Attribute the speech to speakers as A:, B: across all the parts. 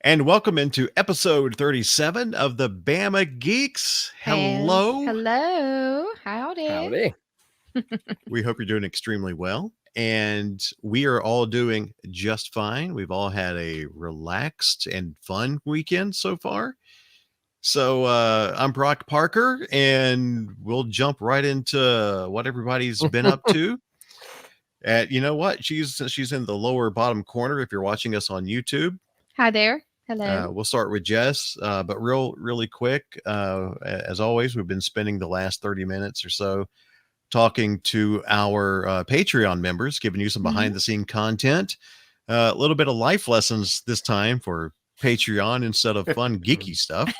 A: And welcome into episode 37 of the Bama Geeks. Hello.
B: Hello. Howdy.
C: Howdy.
A: We hope you're doing extremely well. And we are all doing just fine. We've all had a relaxed and fun weekend so far. So I'm Brock Parker, and we'll jump right into what everybody's been up to. You know what? She's in the lower bottom corner if you're watching us on YouTube.
B: Hi there. Hello.
A: We'll start with Jess, but really quick. As always, we've been spending the last 30 minutes or so talking to our Patreon members, giving you some behind-the-scene content, a little bit of life lessons this time for Patreon instead of fun, geeky stuff.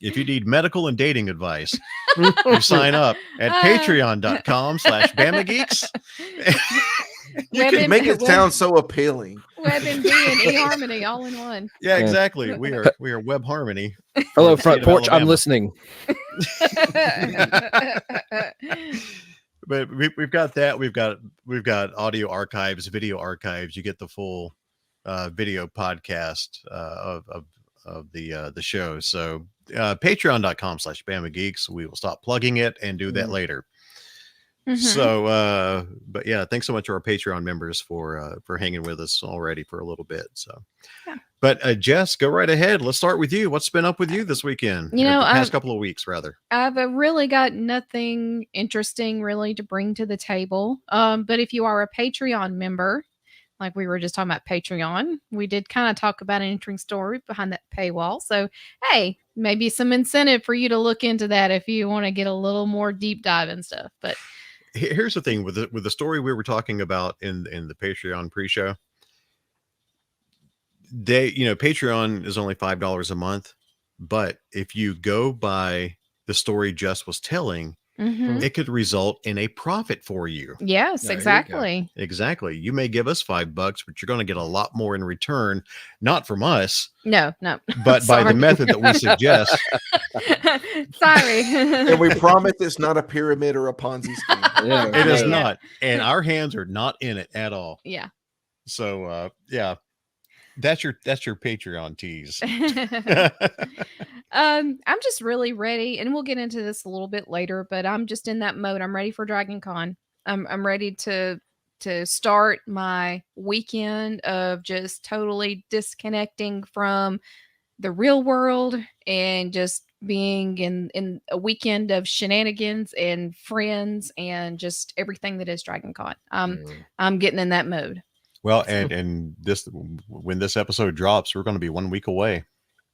A: If you need medical and dating advice, you sign up at patreon.com/BamaGeeks.
D: You can make it sound so appealing.
B: WebMD and eHarmony all in one.
A: Yeah, exactly. We are Web Harmony.
C: Hello, Front Porch. I'm listening.
A: But we've got that. We've got audio archives, video archives. You get the full video podcast of the show. So patreon.com/BamaGeeks. We will stop plugging it and do that later. So, but yeah, thanks so much to our Patreon members for hanging with us already for a little bit. So,
B: yeah.
A: But Jess, go right ahead. Let's start with you. What's been up with you this weekend?
B: You know,
A: the past couple of weeks, rather.
B: I've really got nothing interesting really to bring to the table. But if you are a Patreon member, like we were just talking about Patreon, we did kind of talk about an interesting story behind that paywall. So, hey, maybe some incentive for you to look into that if you want to get a little more deep dive and stuff. But
A: here's the thing with the story we were talking about in the Patreon pre-show. Patreon is only $5 a month, but if you go by the story Jess was telling, it could result in a profit for you.
B: Yes, exactly.
A: Exactly. You may give us $5, but you're going to get a lot more in return, not from us.
B: No.
A: But by the method that we suggest.
B: Sorry.
D: And we promise it's not a pyramid or a Ponzi scheme.
A: It is not. And our hands are not in it at all.
B: Yeah.
A: So, yeah. That's your Patreon tease.
B: I'm just really ready, and we'll get into this a little bit later, but I'm just in that mode. I'm ready for Dragon Con. I'm ready to start my weekend of just totally disconnecting from the real world and just being in a weekend of shenanigans and friends and just everything that is Dragon Con. I'm getting in that mode.
A: Well, and this, when this episode drops, we're going to be 1 week away.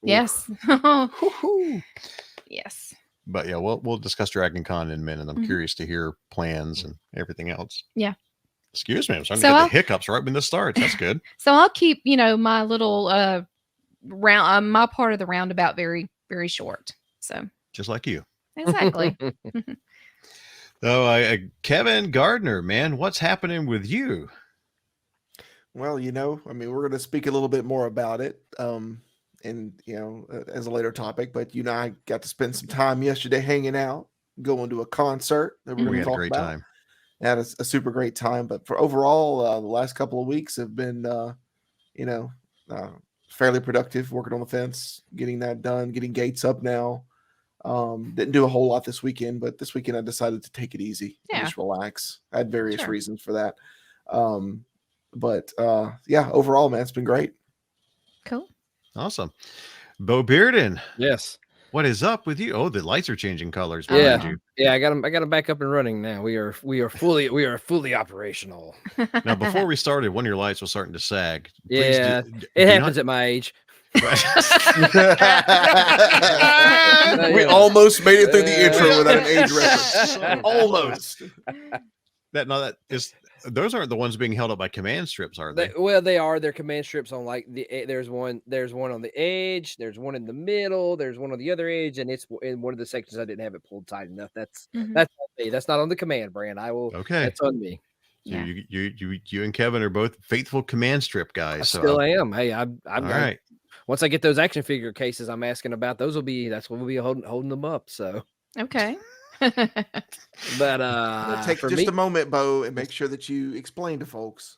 B: Yes. Yes.
A: But yeah, we'll discuss Dragon Con in a minute. I'm curious to hear plans and everything else.
B: Yeah.
A: Excuse me. I'm starting to get the hiccups right when this starts. That's good.
B: So I'll keep, my little round, my part of the roundabout very, very short. So
A: just like you.
B: Exactly.
A: So Kevin Gardner, man, what's happening with you?
D: Well, we're going to speak a little bit more about it, as a later topic. But I got to spend some time yesterday hanging out, going to a concert that we're going to talk about. We had a great time. I had a super great time. But for overall, the last couple of weeks have been, fairly productive. Working on the fence, getting that done, getting gates up now. Didn't do a whole lot this weekend, but this weekend I decided to take it easy and just relax. I had various reasons for that. But overall, man, it's been great.
B: Cool.
A: Awesome. Bo Bearden.
C: Yes.
A: What is up with you? Oh, the lights are changing colors.
C: Yeah. You. Yeah. I got them back up and running now. We are fully operational.
A: Now, before we started, one of your lights was starting to sag.
C: It happens at my age.
D: We almost made it through the intro without an age reference.
A: Almost. Those aren't the ones being held up by command strips, are they?
C: They are. They're command strips on there's one on the edge, there's one in the middle, there's one on the other edge, and it's in one of the sections I didn't have it pulled tight enough. That's on me. That's not on the command brand. Okay. That's on me.
A: Yeah. You and Kevin are both faithful command strip guys.
C: I still am. Hey, I'm
A: all right.
C: Once I get those action figure cases I'm asking about, that's what we'll be holding them up. So
B: okay.
C: But
D: take just a moment, Bo, and make sure that you explain to folks.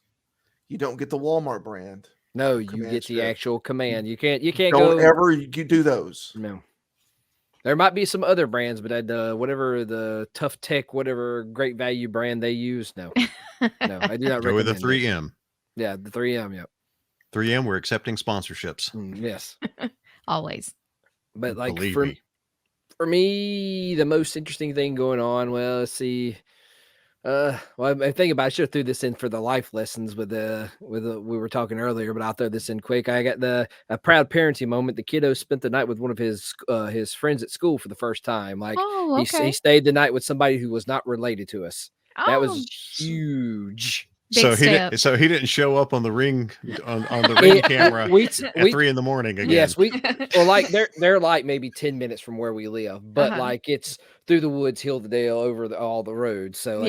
D: You don't get the Walmart brand.
C: No, you
D: Command
C: get the
D: strip.
C: actual command. You can't
D: Don't
C: go
D: ever you do those.
C: No. There might be some other brands, but whatever the Tough Tech, whatever great value brand they use, no. No, I do not
A: Go with the
C: recommend it.
A: 3M.
C: Yeah, the 3M, yep.
A: 3M, we're accepting sponsorships.
C: Yes.
B: Always.
C: But like
A: Believe
C: for
A: me.
C: me, the most interesting thing going on, well, let's see. Well, I think about I should have threw this in for the life lessons with we were talking earlier, but I'll throw this in quick. I got a proud parenting moment. The kiddo spent the night with one of his friends at school for the first time. Like
B: Oh, okay.
C: he stayed the night with somebody who was not related to us. That
B: Oh,
C: was huge.
B: big step.
A: So he didn't show up on the ring on the ring camera at 3 in the morning again.
C: Yes, well, like they're like maybe 10 minutes from where we live, but like it's through the woods, hill to dale, over all the roads. So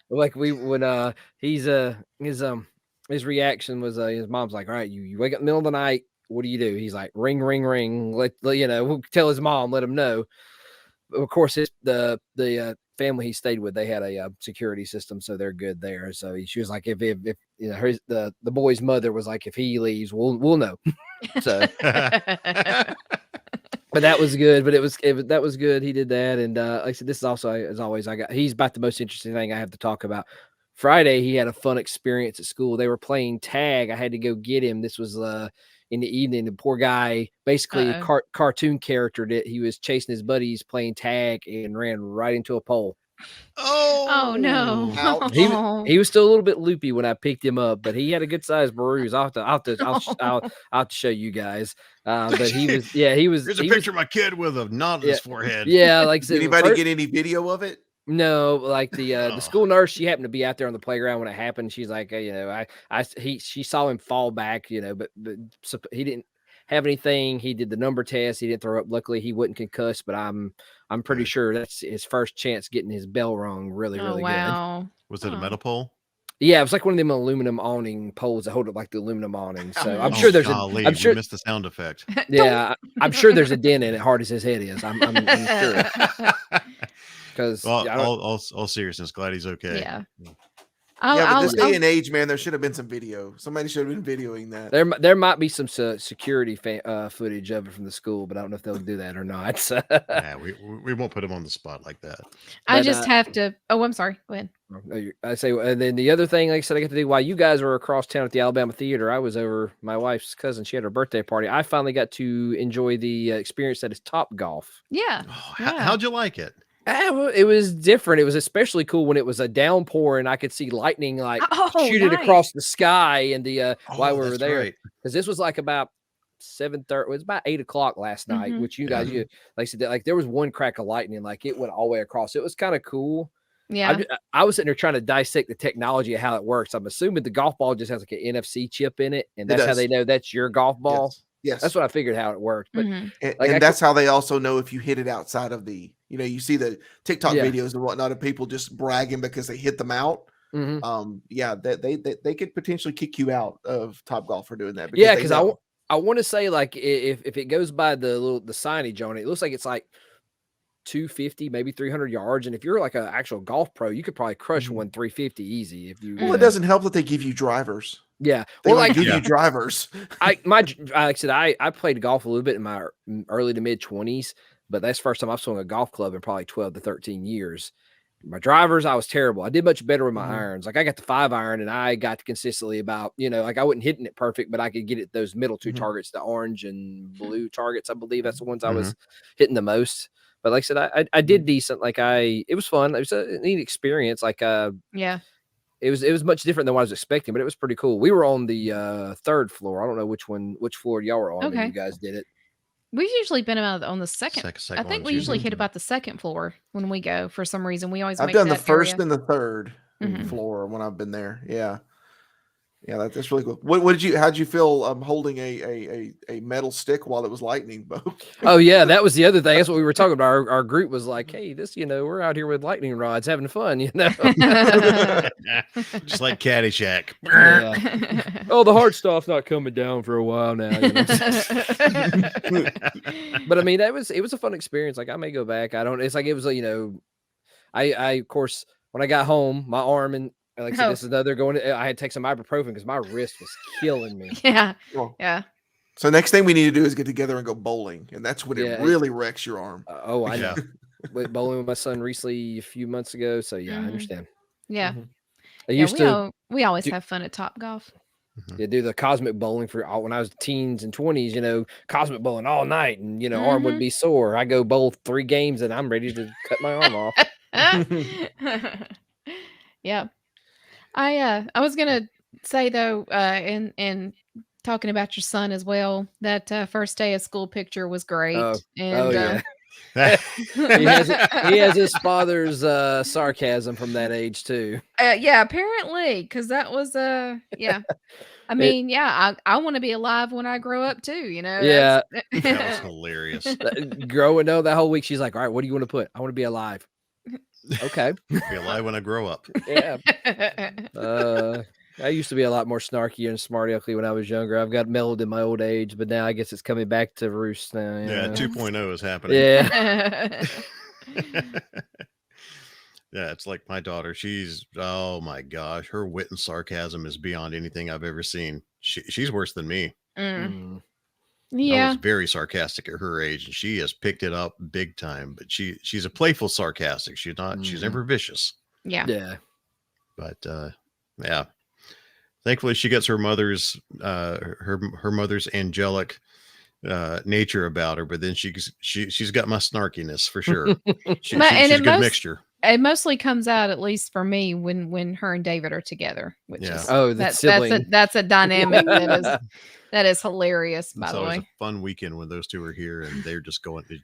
C: like when his reaction was his mom's like, all right, you wake up in the middle of the night, what do? He's like, ring, ring, ring. We'll tell his mom, let him know. Of course, the family he stayed with, they had a security system, so they're good there. So she was like, if the boy's mother was like, if he leaves, we'll know. So, but that was good. But that was good. He did that, and like I said, this is also as always. He's about the most interesting thing I have to talk about. Friday, he had a fun experience at school. They were playing tag. I had to go get him. This was in the evening. The poor guy, basically a cartoon character, that he was chasing his buddies playing tag and ran right into a pole.
B: Oh no!
C: He was still a little bit loopy when I picked him up, but he had a good sized bruise. I'll have to show you guys. But he was. Here's
A: a picture of my kid with a knot on his forehead.
C: Yeah, like
D: did anybody get any video of it?
C: No, like the school nurse, she happened to be out there on the playground when it happened. She's like, she saw him fall back, but he didn't have anything. He did the number test. He didn't throw up. Luckily, he wasn't concussed, but I'm pretty sure that's his first chance getting his bell rung really good.
A: Was it a metal pole?
C: Yeah, it was like one of them aluminum awning poles that hold up like the aluminum awning. So I'm
A: sure
C: there's
A: I'm sure missed the sound effect.
C: Yeah, I'm sure there's a dent in it, hard as his head is. I'm sure. Because
A: all seriousness, glad he's okay.
B: Yeah.
D: But this day and age, man, there should have been some video. Somebody should have been videoing that.
C: There might be some security footage of it from the school, but I don't know if they'll do that or not.
A: Yeah, we won't put him on the spot like that.
B: I just have to. Oh, I'm sorry. Go ahead.
C: I say, and then the other thing, like I said, I got to do while you guys were across town at the Alabama Theater. I was over my wife's cousin. She had her birthday party. I finally got to enjoy the experience that is Top Golf.
B: Yeah.
A: How'd you like it?
C: It was different. It was especially cool when it was a downpour and I could see lightning shoot it across the sky and while we were there. Because this was like about 7:30. It was about 8:00 last night, which you guys, like I said, like there was one crack of lightning, like it went all the way across. It was kind of cool.
B: Yeah.
C: I was sitting there trying to dissect the technology of how it works. I'm assuming the golf ball just has like an NFC chip in it, and that's how they know that's your golf ball.
D: Yes.
C: That's what I figured how it worked. But
D: and that's how they also know if you hit it outside of the, you see the TikTok videos and whatnot of people just bragging because they hit them out. They could potentially kick you out of Top Golf for doing that.
C: Because I want to say, like, if it goes by the signage on it, it looks like it's like 250, maybe 300 yards. And if you're like an actual golf pro, you could probably crush one 350 easy. If you
D: it doesn't help that they give you drivers.
C: Yeah,
D: they give you drivers.
C: Like I said, I played golf a little bit in my early to mid 20s, but that's the first time I've swung a golf club in probably 12 to 13 years. My drivers, I was terrible. I did much better with my irons. Like I got the 5-iron and I got to consistently about, like I wasn't hitting it perfect, but I could get it those middle two targets, the orange and blue targets. I believe that's the ones I was hitting the most. But like I said, I did decent. Like it was fun. It was a neat experience. Like it was much different than what I was expecting, but it was pretty cool. We were on the 3rd floor. I don't know which floor y'all were on when you guys did it.
B: We've usually been on the second. I think we usually hit about the 2nd floor when we go. For some reason, we always.
D: I've done the 1st and the 3rd floor when I've been there. Yeah. Yeah, that's really cool. How'd you feel holding a metal stick while it was lightning, Bo?
C: Oh yeah, that was the other thing. That's what we were talking about. Our group was like, hey, this, we're out here with lightning rods having fun,
A: Just like Caddyshack.
C: Yeah. Oh, the hard stuff's not coming down for a while now. But I mean, it was a fun experience. Like I may go back. It's like it was I of course when I got home, my arm and Like I said, this is another going. I had to take some ibuprofen because my wrist was killing me.
B: Yeah.
D: Well,
B: Yeah.
D: So next thing we need to do is get together and go bowling, and that's when it really wrecks your arm.
C: I know. Went bowling with my son recently a few months ago, so yeah, I understand.
B: Yeah.
C: I used to.
B: We always have fun at Top Golf.
C: Yeah, do the cosmic bowling for when I was teens and 20s, you know, cosmic bowling all night, and you know, arm would be sore. I go bowl 3 games and I'm ready to cut my arm off.
B: Yeah. I was gonna say though, in talking about your son as well, that first day of school picture was great.
C: Yeah. he has his father's sarcasm from that age too.
B: Yeah, apparently, because that was yeah. I mean, I want to be alive when I grow up too, you know.
C: Yeah.
A: That was hilarious.
C: Growing up that whole week, she's like, all right, what do you want to put? I want to be alive. Okay.
A: Be alive when I grow up.
C: Yeah. I used to be a lot more snarky and smart alecky when I was younger. I've got mellowed in my old age, but now I guess it's coming back to roost now.
A: Yeah, 2.0 is happening.
C: Yeah.
A: Yeah, it's like my daughter. She's, oh my gosh, her wit and sarcasm is beyond anything I've ever seen. She's worse than me.
B: Yeah.
A: I was very sarcastic at her age, and she has picked it up big time. But she's a playful sarcastic. She's not. She's never vicious.
B: Yeah.
C: Yeah.
A: But yeah. Thankfully, she gets her mother's her mother's angelic nature about her. But then she's got my snarkiness for sure. She's a good mixture.
B: It mostly comes out, at least for me, when her and David are together. Which is that's a dynamic that is hilarious. By the way,
A: it's a fun weekend when those two are here and they're just going to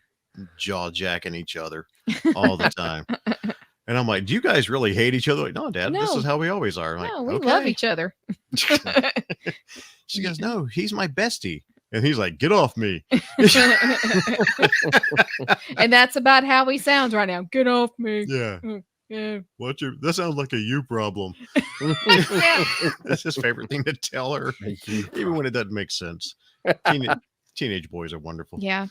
A: jaw jacking each other all the time. And I'm like, do you guys really hate each other? Like, no, Dad, this is how we always are. I'm like,
B: we love each other.
A: She goes, no, he's my bestie. And he's like, get off me.
B: And that's about how he sounds right now. Get off me.
A: Yeah.
B: Yeah.
A: That sounds like a you problem. That's his favorite thing to tell her, even when it doesn't make sense. Teenage boys are wonderful.
B: Yeah.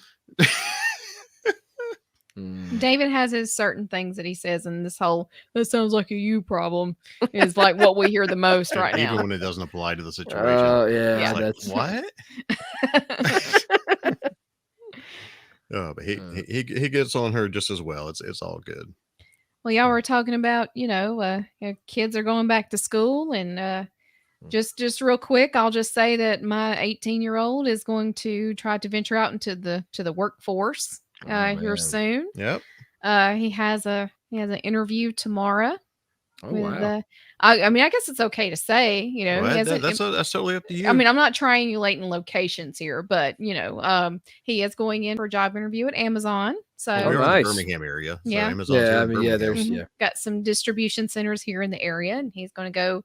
B: David has his certain things that he says, and this whole "that sounds like a you problem" is like what we hear the most right now.
A: Even when it doesn't apply to the situation.
C: Yeah,
A: that's what. Oh, but he gets on her just as well. It's all good.
B: Well, y'all were talking about, kids are going back to school, and just real quick, I'll just say that my 18-year-old is going to try to venture out into the workforce here soon.
A: Yep.
B: He has an interview tomorrow.
C: Wow.
B: I mean, I guess it's okay to say,
A: well, that's totally up to you.
B: I mean, I'm not triangulating locations here, but he is going in for a job interview at Amazon. So
A: we're in the Birmingham area. So
B: yeah.
A: Amazon's
C: there's
B: got some distribution centers here in the area, and he's going to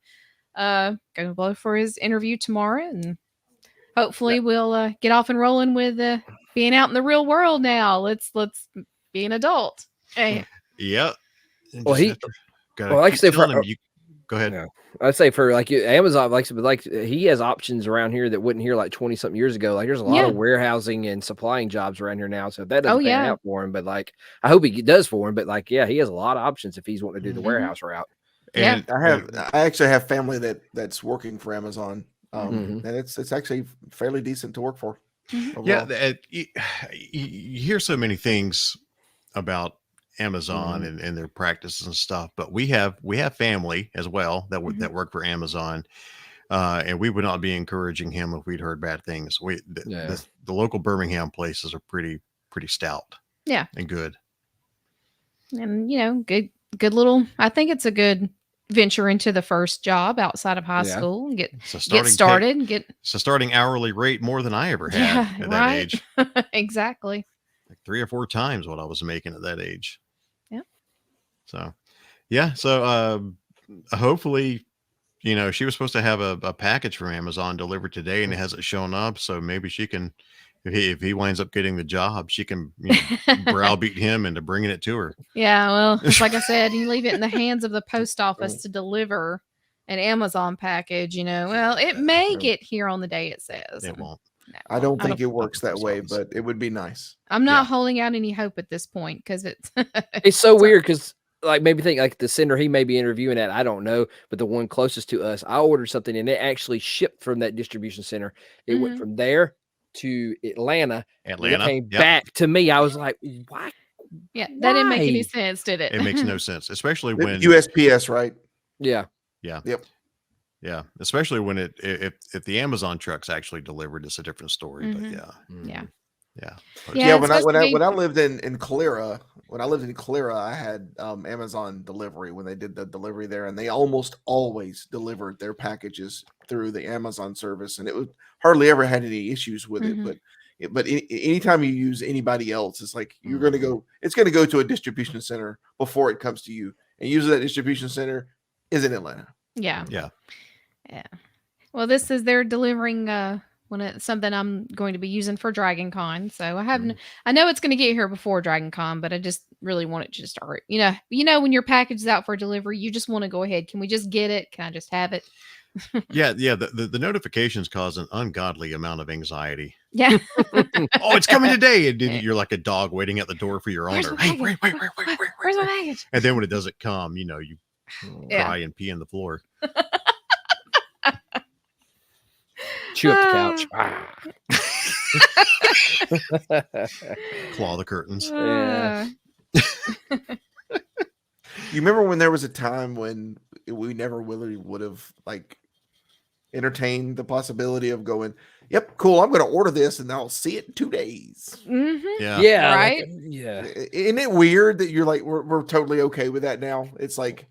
B: go for his interview tomorrow, and hopefully we'll get off and rolling with being out in the real world now. Let's be an adult. Hey.
A: Yeah.
C: Well, like I said,
A: go ahead.
C: Yeah. I'd say for like Amazon, like he has options around here that wouldn't here like 20-something years ago. Like there's a lot of warehousing and supplying jobs around here now. So if that doesn't pan out for him, but like I hope he does for him. But like, yeah, he has a lot of options if he's wanting to do the warehouse route.
A: And
D: I actually have family that's working for Amazon. And it's actually fairly decent to work for.
A: Overall. Yeah, you hear so many things about Amazon and their practices and stuff, but we have family as well that work for Amazon, and we would not be encouraging him if we'd heard bad things. The local Birmingham places are pretty stout, and good,
B: and good little. I think it's a good venture into the first job outside of high school and get started and get.
A: It's a starting hourly rate more than I ever had at that age.
B: Exactly.
A: Like 3 or 4 times what I was making at that age.
B: Yeah.
A: So, yeah. So, hopefully, she was supposed to have a package from Amazon delivered today and it hasn't shown up. So maybe she can, if he winds up getting the job, she can browbeat him into bringing it to her.
B: Yeah. Well, it's like I said, you leave it in the hands of the post office to deliver an Amazon package, well, it may get here on the day it says.
A: It won't.
B: No,
D: I don't think it works that way, but it would be nice.
B: I'm not holding out any hope at this point because it's
C: so weird because like maybe think like the sender he may be interviewing at, I don't know, but the one closest to us, I ordered something and it actually shipped from that distribution center. It went from there to Atlanta. And it came back to me. I was like, why?
B: Yeah, that didn't make any sense, did it?
A: It makes no sense, especially when
D: USPS, right?
C: Yeah.
A: Yeah.
D: Yep.
A: Yeah, especially when if the Amazon truck's actually delivered, it's a different story. But yeah.
B: Yeah.
A: Yeah.
D: Yeah, when I lived in Calera, I had Amazon delivery when they did the delivery there, and they almost always delivered their packages through the Amazon service, and it would hardly ever had any issues with it. But anytime you use anybody else, it's like you're going to go. It's going to go to a distribution center before it comes to you, and usually that distribution center is in Atlanta.
B: Yeah.
A: Yeah.
B: Yeah. Well, this is they're delivering when it's something I'm going to be using for Dragon Con. So I know it's going to get here before Dragon Con, but I just really want it to start. You know, when your package is out for delivery, you just want to go ahead. Can we just get it? Can I just have it?
A: Yeah. The notifications cause an ungodly amount of anxiety.
B: Yeah.
A: Oh, it's coming today. And you're like a dog waiting at the door for your owner. Hey, wait.
B: Where's my package?
A: And then when it doesn't come, you cry and pee on the floor.
C: Chew up the couch.
A: Claw the curtains.
C: Yeah.
D: You remember when there was a time when we never really would have like entertained the possibility of going, yep, cool, I'm going to order this and I'll see it in 2 days.
C: Yeah.
B: Right.
C: Yeah.
D: Isn't it weird that you're like, we're totally okay with that now? It's like,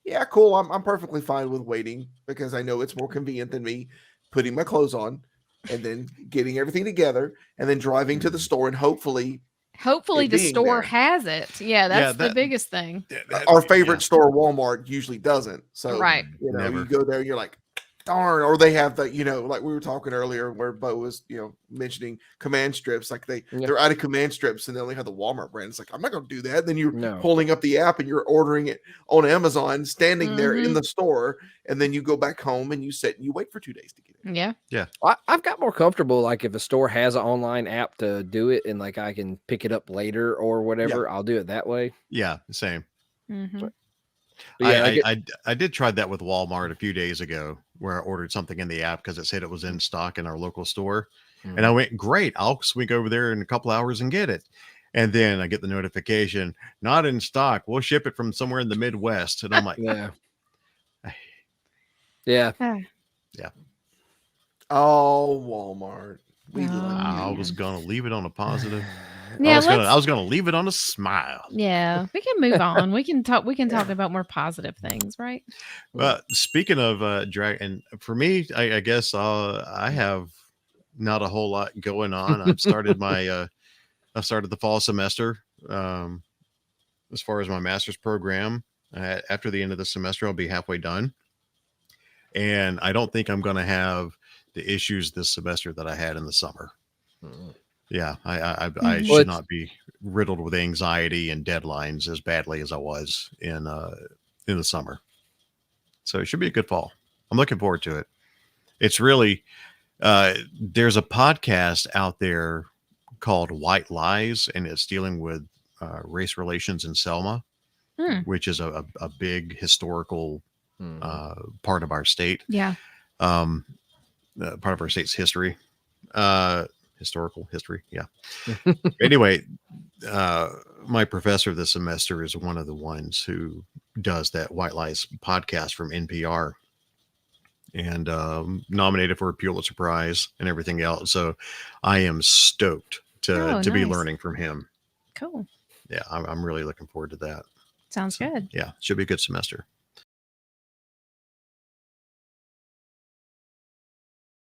D: yeah, cool. I'm perfectly fine with waiting because I know it's more convenient than me putting my clothes on and then getting everything together and then driving to the store and hopefully
B: the store has it. Yeah, that's the biggest thing.
D: Our favorite store, Walmart, usually doesn't. So
A: Never.
D: you go there and you're like, darn, or they have the, like we were talking earlier where Bo was, mentioning command strips, like they're out of command strips and they only have the Walmart brand. It's like, I'm not going to do that. Then you're pulling up the app and you're ordering it on Amazon, standing there in the store. And then you go back home and you sit and you wait for 2 days to get it.
B: Yeah.
A: Yeah.
C: I've got more comfortable. Like if a store has an online app to do it and like I can pick it up later or whatever, I'll do it that way.
A: Yeah. Same.
B: Mm-hmm.
A: I did try that with Walmart a few days ago where I ordered something in the app because it said it was in stock in our local store. And I went, great, I'll swing over there in a couple hours and get it. And then I get the notification, not in stock. We'll ship it from somewhere in the Midwest. And I'm like,
C: yeah.
D: Oh, Walmart.
A: I was going to leave it on a positive.
B: Yeah,
A: I was gonna leave it on a smile.
B: Yeah, we can move on. We can talk about more positive things, right?
A: Well, speaking of drag, and for me, I guess I have not a whole lot going on. I've started the fall semester. As far as my master's program, after the end of the semester, I'll be halfway done, and I don't think I'm going to have the issues this semester that I had in the summer. Yeah, I should not be riddled with anxiety and deadlines as badly as I was in the summer. So it should be a good fall. I'm looking forward to it. It's really there's a podcast out there called White Lies, and it's dealing with race relations in Selma, which is a big historical part of our state.
B: Yeah,
A: part of our state's history. Historical history. Yeah. Anyway, my professor this semester is one of the ones who does that White Lies podcast from NPR and nominated for a Pulitzer Prize and everything else. So I am stoked to be learning from him.
B: Cool.
A: Yeah. I'm really looking forward to that.
B: Sounds good.
A: Yeah. Should be a good semester.